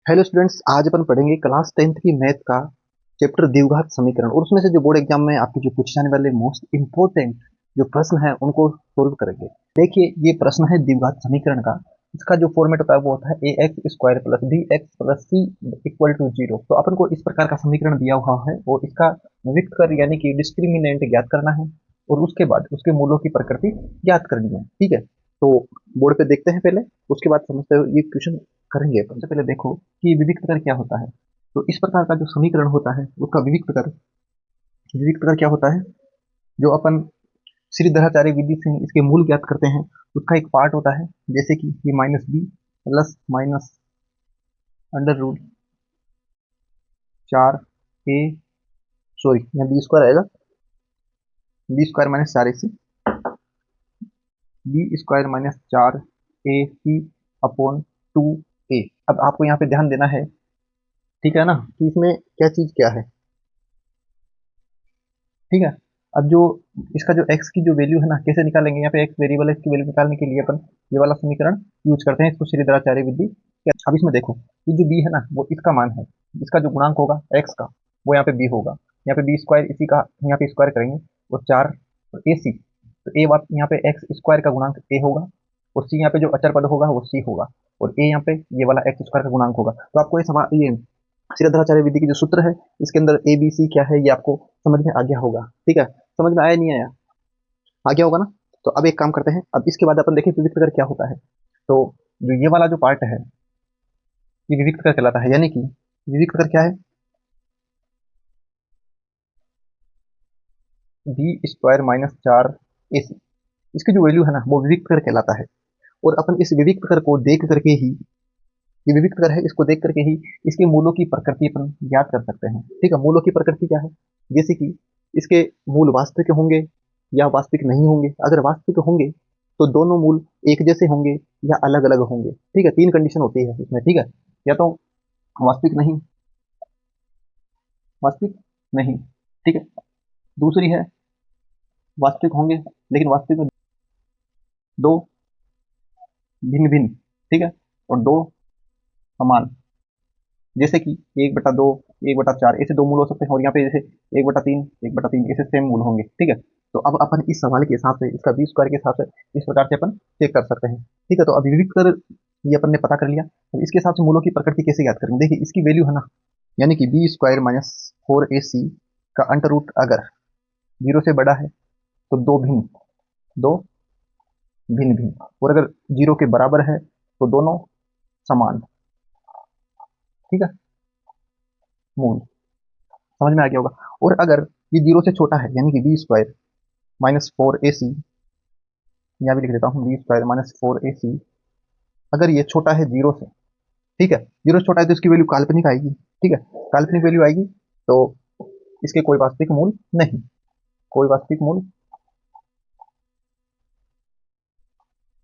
Hello students, आज अपन पढ़ेंगे class 10th की मैथ का चैप्टर द्विघात समीकरण और उसमें से जो बोर्ड एग्जाम में आपके जो पूछे जाने वाले मोस्ट इंपोर्टेंट जो प्रश्न है उनको सोल्व करेंगे। देखिए, ये प्रश्न है द्विघात समीकरण का। इसका जो फॉर्मेट होता है वो होता है a x square plus b x plus c equal to zero. तो अपन को इस प्रकार का समीकरण दिया हुआ है और इसका विकर्ण कर यानी कि डिस्क्रिमिनेंट ज्ञात करना है और उसके बाद उसके मूलों की प्रकृति ज्ञात करनी है। ठीक है, तो बोर्ड पे देखते हैं पहले, उसके बाद समझते हैं ये क्वेश्चन करेंगे। सबसे पहले देखो कि विविक्त कर क्या होता है। तो इस प्रकार का जो समीकरण होता है उसका विविक्त कर क्या होता है। जो अपन श्रीधराचार्य विधि से इसके मूल ज्ञात करते हैं उसका एक पार्ट होता है, जैसे कि ये minus B plus minus under root 4 A, sorry यहाँ बी स्क्वायर आएगा, B square minus 4 ac, B square minus 4 ac upon 2a। अब आपको यहाँ पे ध्यान देना है, ठीक है ना, कि इसमें क्या चीज क्या है। ठीक है, अब जो इसका जो x की जो वैल्यू है ना, कैसे निकालेंगे। यहाँ पे x वेरिएबल है, इसकी वैल्यू निकालने के लिए अपन ये वाला समीकरण यूज करते हैं, इसको श्रीधराचार्य विधि। अब इसमें देखो, ये जो b है ना वो इसका मान है, इसका जो गुणांक होगा x का वो यहाँ पे b होगा। यहाँ पे बी स्क्वायर, इसी का यहाँ पे स्क्वायर करेंगे और 4 और ए सी, तो ए बात यहाँ पे एक्स स्क्वायर का गुणांक ए होगा और सी यहाँ पे जो अचर पद होगा वो सी होगा और ए यहाँ पे ये वाला एक्स स्क्वायर का गुणांक होगा। तो आपको ये सवाल, ये श्रीधराचार्य विधि की जो सूत्र है इसके अंदर ए बी सी क्या है ये आपको समझ में आ गया होगा। ठीक है, समझ में आया नहीं आया, आ गया होगा ना। तो अब एक काम करते हैं, अब इसके बाद अपन देखें विविक्त कर क्या होता है। तो जो ये वाला जो पार्ट है ये विविक्त कर कहलाता है, यानी कि विविक्त कर क्या है, बी स्क्वायर माइनस 4 ac, इसकी जो वैल्यू है ना वो विविक्त कर कहलाता है। और अपन इस विविक्त कर को देख करके ही, ये विविक्त कर है इसको देख करके ही इसके मूलों की प्रकृति अपन ज्ञात कर सकते हैं। ठीक है, मूलों की प्रकृति क्या है, जैसे कि इसके मूल वास्तविक होंगे या वास्तविक नहीं होंगे। अगर वास्तविक होंगे तो दोनों मूल एक जैसे होंगे या अलग अलग होंगे। ठीक है, तीन कंडीशन होती है इसमें। ठीक है, या तो वास्तविक नहीं, वास्तविक नहीं, ठीक है। दूसरी है वास्तविक होंगे लेकिन वास्तविक में दो भिन्न भिन्न, ठीक है, और दो समान, जैसे कि 1/2 1/4 ऐसे दो मूल हो सकते हैं और यहाँ पे जैसे 1/3 ऐसे सेम मूल होंगे। ठीक है, तो अब अपन इस सवाल के हिसाब से इसका बी स्क्वायर के हिसाब से इस प्रकार से अपन चेक कर सकते हैं। ठीक है, तो अब विविध कर ये अपन ने पता कर लिया। अब इसके हिसाब से मूलों की प्रकृति कैसे याद करेंगे। देखिए, इसकी वैल्यू है ना, यानी कि बी स्क्वायर माइनस 4ac का अंडर रूट अगर 0 से बड़ा है तो दो भिन्न भिन्न, और अगर 0 के बराबर है तो दोनों समान। ठीक है, मूल समझ में आ गया होगा। और अगर ये 0 से छोटा है यानी कि बी स्क्वायर माइनस 4ac, यहाँ भी लिख देता हूँ बी स्क्वायर माइनस 4ac, अगर ये छोटा है 0 से, ठीक है, 0 से छोटा है तो इसकी वैल्यू काल्पनिक आएगी। ठीक है, काल्पनिक वैल्यू आएगी तो इसके कोई वास्तविक मूल नहीं, कोई वास्तविक मूल।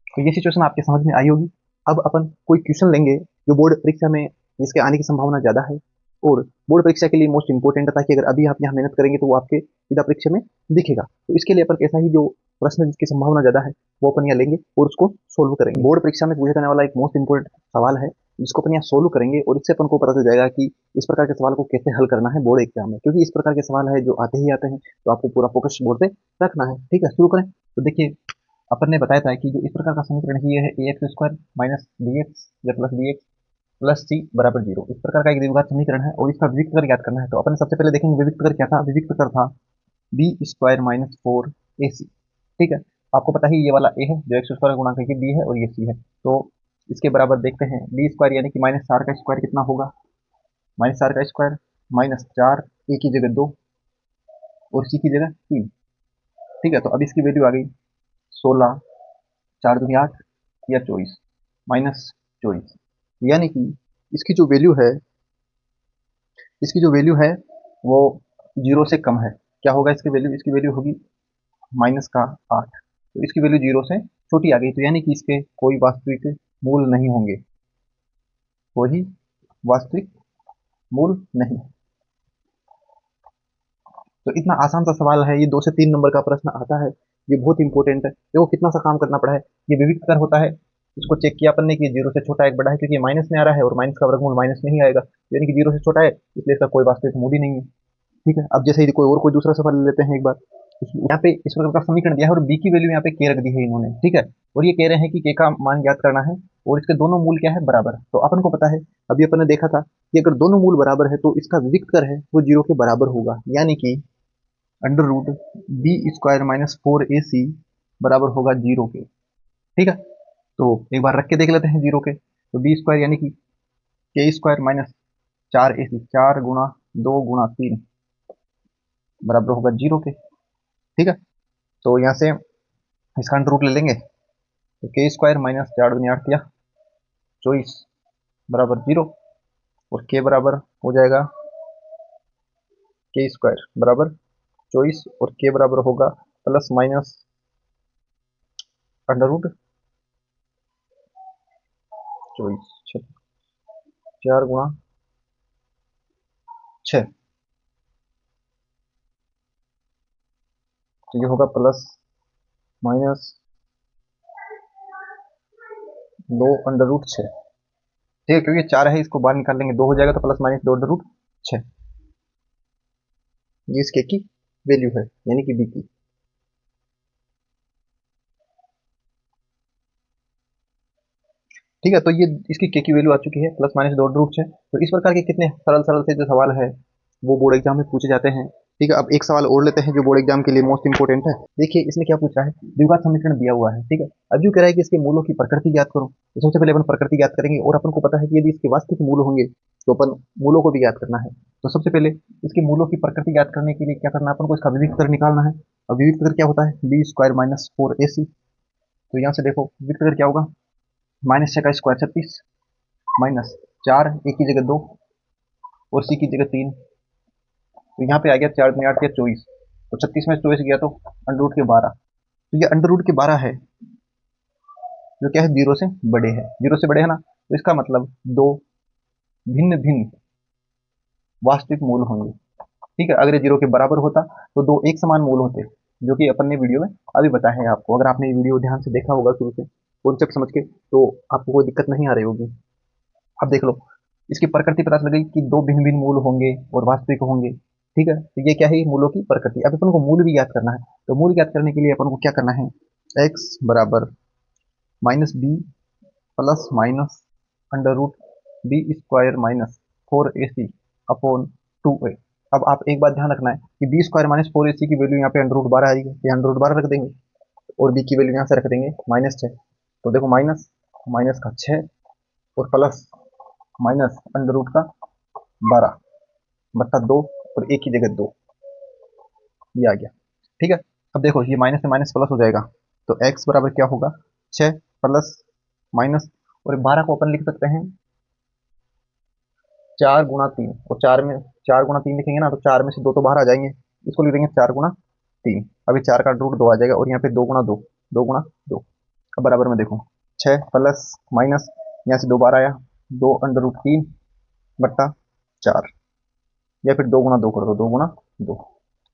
तो ये सिचुएशन आपके समझ में आई होगी। अब अपन कोई क्वेश्चन लेंगे जो बोर्ड परीक्षा में जिसके आने की संभावना ज्यादा है और बोर्ड परीक्षा के लिए मोस्ट इंपोर्टेंट है, ताकि अगर अभी आप यहाँ मेहनत करेंगे तो वो आपके सीधा परीक्षा में दिखेगा। तो इसके लिए अपन ऐसा ही जो प्रश्न जिसकी संभावना ज्यादा है वो अपन यहाँ लेंगे और उसको सोल्व करेंगे। बोर्ड परीक्षा में पूछे जाने वाला एक मोस्ट इंपोर्टेंट सवाल है जिसको अपन यहाँ सोल्व करेंगे और इससे अपन को पता चल जाएगा कि इस प्रकार के सवाल को कैसे हल करना है बोर्ड एग्जाम में, क्योंकि इस प्रकार के सवाल है जो आते ही आते हैं, तो आपको पूरा फोकस बोर्ड पे रखना है। ठीक है, शुरू करें। तो देखिए, अपन ने बताया था कि जो इस प्रकार का समीकरण है ये है a x square minus b x या plus b x plus c बराबर 0। इस प्रकार का एक द्विघात समीकरण है और इसका विविक्त कर ज्ञात करना है। तो अपन सबसे पहले देखेंगे विविक्त कर क्या था। विविक्त कर था बी स्क्वायर माइनस 4ac। ठीक है, आपको पता ही ये वाला ए है जो एक्स स्क्वायर का गुणांक है, ये बी है और ये सी है। तो इसके बराबर देखते हैं बी स्क्वायर यानी कि माइनस 4 का स्क्वायर कितना होगा, माइनस 4 का स्क्वायर माइनस 4, ए की जगह 2 और सी की जगह 3। ठीक है, तो अब इसकी वैल्यू आ गई 16, 4 दूनी 8 या 24 माइनस 24, यानी कि इसकी जो वैल्यू है, इसकी जो वैल्यू है वो 0 से कम है। क्या होगा इसकी वैल्यू, इसकी वैल्यू होगी माइनस का 8। तो इसकी वैल्यू 0 से छोटी आ गई, तो यानी कि इसके कोई वास्तविक मूल नहीं होंगे, कोई वास्तविक मूल नहीं। तो इतना आसान सा सवाल है ये, 2 से 3 नंबर का प्रश्न आता है, ये बहुत इंपॉर्टेंट है। देखो कितना सा काम करना पड़ा है। ये विविध कर होता है, इसको चेक किया अपन ने कि 0 से छोटा है, एक बड़ा है, क्योंकि माइनस में आ रहा है और माइनस का वर्गमूल माइनस में ही आएगा, यानी कि 0 से छोटा है, इसलिए इसका कोई वास्तविक मूल ही नहीं है। ठीक है, अब जैसे ही कोई दूसरा सवाल ले लेते हैं एक बार। यहाँ पे इस प्रकार का समीकरण दिया है और बी की वैल्यू यहाँ पे के रख दी है इन्होंने। ठीक है, और ये कह रहे हैं कि के का मान ज्ञात करना है और इसके दोनों मूल क्या है, बराबर। तो अपन को पता है, अभी अपन ने देखा था कि अगर दोनों मूल बराबर है तो इसका विविक्त कर है वो 0 के बराबर होगा, यानी कि under root B square minus 4ac बराबर होगा 0 के। ठीक है, तो एक बार रख के देख लेते हैं 0 के। तो बी स्क्वायर यानी कि के स्क्वायर माइनस 4ac, 4 गुणा 2 गुणा 3 बराबर होगा 0 के। ठीक है, तो यहाँ से इसका अंडर रूट ले लेंगे, तो के स्क्वायर माइनस 4 दूनी 8 किया 24 बराबर 0, और के बराबर हो जाएगा के स्क्वायर बराबर 24 और के बराबर होगा प्लस माइनस अंडर रूट 24, 4 गुणा 6, तो ये होगा प्लस माइनस 2 अंडर रूट 6। ठीक है, क्योंकि 4 है इसको बाहर निकाल लेंगे, 2 हो जाएगा, तो प्लस माइनस 2 अंडर रूट 6, ये इसके की वैल्यू है, यानी कि बी की। ठीक है, तो ये इसकी के की वैल्यू आ चुकी है प्लस माइनस 2 अंडर रूट 6। तो इस प्रकार के कितने सरल सरल से जो सवाल है वो बोर्ड एग्जाम में पूछे जाते हैं। ठीक है, अब एक सवाल और लेते हैं जो बोर्ड एग्जाम के लिए मोस्ट इंपोर्टेंट है। देखिए इसमें क्या पूछ रहा है, द्विघात समीकरण दिया हुआ है। ठीक है, अब जो कह रहा है कि इसके मूलों की प्रकृति ज्ञात करो, तो सबसे पहले अपन प्रकृति ज्ञात करेंगे, और अपन को पता है कि यदि इसके वास्तविक मूल होंगे तो अपन मूलों को भी ज्ञात करना है। तो सबसे पहले इसके मूलों की प्रकृति ज्ञात करने के लिए क्या करना है, अपन को इसका विविक्त कर निकालना है। अब विविक्त कर क्या होता है, बी स्क्वायर माइनस 4ac। तो यहाँ से देखो विविक्त कर क्या होगा, माइनस 6 का स्क्वायर 36 माइनस 4 ए की जगह 2 और सी की जगह 3। तो यहाँ पे आ गया 4 में 8 के 24, तो 36 में 24 गया तो अंडर रूट के 12। तो ये अंडर रूट के 12 है जो क्या है, 0 से बड़े है, 0 से बड़े है ना, तो इसका मतलब दो भिन्न भिन्न वास्तविक मूल होंगे। ठीक है, अगर ये 0 के बराबर होता तो दो एक समान मूल होते, जो कि अपन ने वीडियो में अभी बताया है आपको। अगर आपने ये वीडियो ध्यान से देखा होगा शुरू से कॉन्सेप्ट समझ के, तो आपको कोई दिक्कत नहीं आ रही होगी। अब देख लो, इसकी प्रकृति पता चल गई कि दो भिन्न भिन्न मूल होंगे और वास्तविक होंगे। ठीक है, तो ये क्या है, मूलों की प्रकृति। अब अपन को मूल भी याद करना है, तो मूल याद करने के लिए अपन को क्या करना है, x बराबर minus B plus minus under root B square minus 4ac upon 2a। अब आप एक बात ध्यान रखना है कि बी स्क्वायर माइनस 4ac की वैल्यू यहाँ पे अंडर रूट 12 आ रही है, यहाँ अंडर रूट 12 रख देंगे और बी की वैल्यू यहाँ से रख देंगे माइनस 6। तो देखो माइनस माइनस का 6 और प्लस माइनस अंडर रूट का 12 बट्टा 2 और एक की जगह 2, ये आ गया। ठीक है, अब देखो ये माइनस से माइनस प्लस हो जाएगा, तो x बराबर क्या होगा, 6 प्लस माइनस, और 12 को अपन लिख सकते हैं 4 गुणा 3, और 4 गुणा 3 लिखेंगे ना, तो 4 में से 2 तो बाहर आ जाएंगे, इसको लिख देंगे 4 गुणा 3। अभी 4 का रूट 2 आ जाएगा, और यहाँ पे 2 गुणा 2, 2 गुणा 2। अब बराबर में देखो 6 प्लस माइनस, यहाँ से 2 बार आया, 2 अंडर रूट 3 बट्टा 4, या फिर 2 गुणा 2 कर दो, 2 गुणा 2।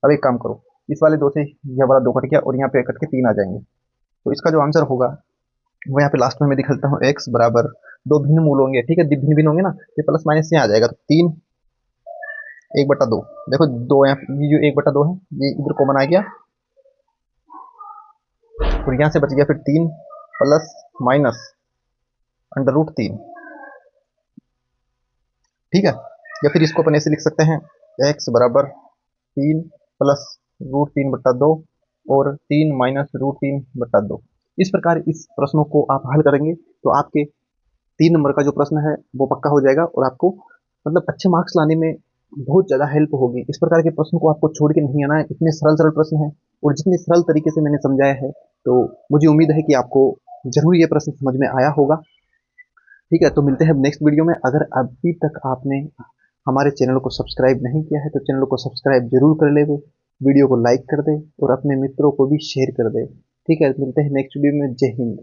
अब एक काम करो, इस वाले 2 से यह वाला 2 कट गया और यहाँ पे कट के 3 आ जाएंगे। तो इसका जो आंसर होगा वो यहाँ पे लास्ट में मैं दिखा देता हूँ, x बराबर दो भिन्न मूल होंगे। ठीक है, भिन्न भिन्न होंगे ना, ये प्लस माइनस से आ जाएगा, तो 3 1/2। देखो 2 यहाँ, ये जो 1/2 है ये इधर कॉमन आ गया, और यहाँ से बच गया फिर 3 प्लस माइनस अंडर रूट 3। ठीक है, या फिर इसको अपन ऐसे लिख सकते हैं, x बराबर 3 प्लस रूट 3/2 और 3 माइनस रूट 3/2। इस प्रकार इस प्रश्नों को आप हल करेंगे तो आपके 3 नंबर का जो प्रश्न है वो पक्का हो जाएगा, और आपको मतलब अच्छे मार्क्स लाने में बहुत ज़्यादा हेल्प होगी। इस प्रकार के प्रश्न को आपको छोड़ के नहीं आना है, इतने सरल सरल प्रश्न हैं और जितने सरल तरीके से मैंने समझाया है, तो मुझे उम्मीद है कि आपको जरूर ये प्रश्न समझ में आया होगा। ठीक है, तो मिलते हैं नेक्स्ट वीडियो में। अगर अभी तक आपने हमारे चैनल को सब्सक्राइब नहीं किया है तो चैनल को सब्सक्राइब जरूर कर ले, वीडियो को लाइक कर दे और अपने मित्रों को भी शेयर कर दे। ठीक है, मिलते हैं नेक्स्ट वीडियो में। जय हिंद।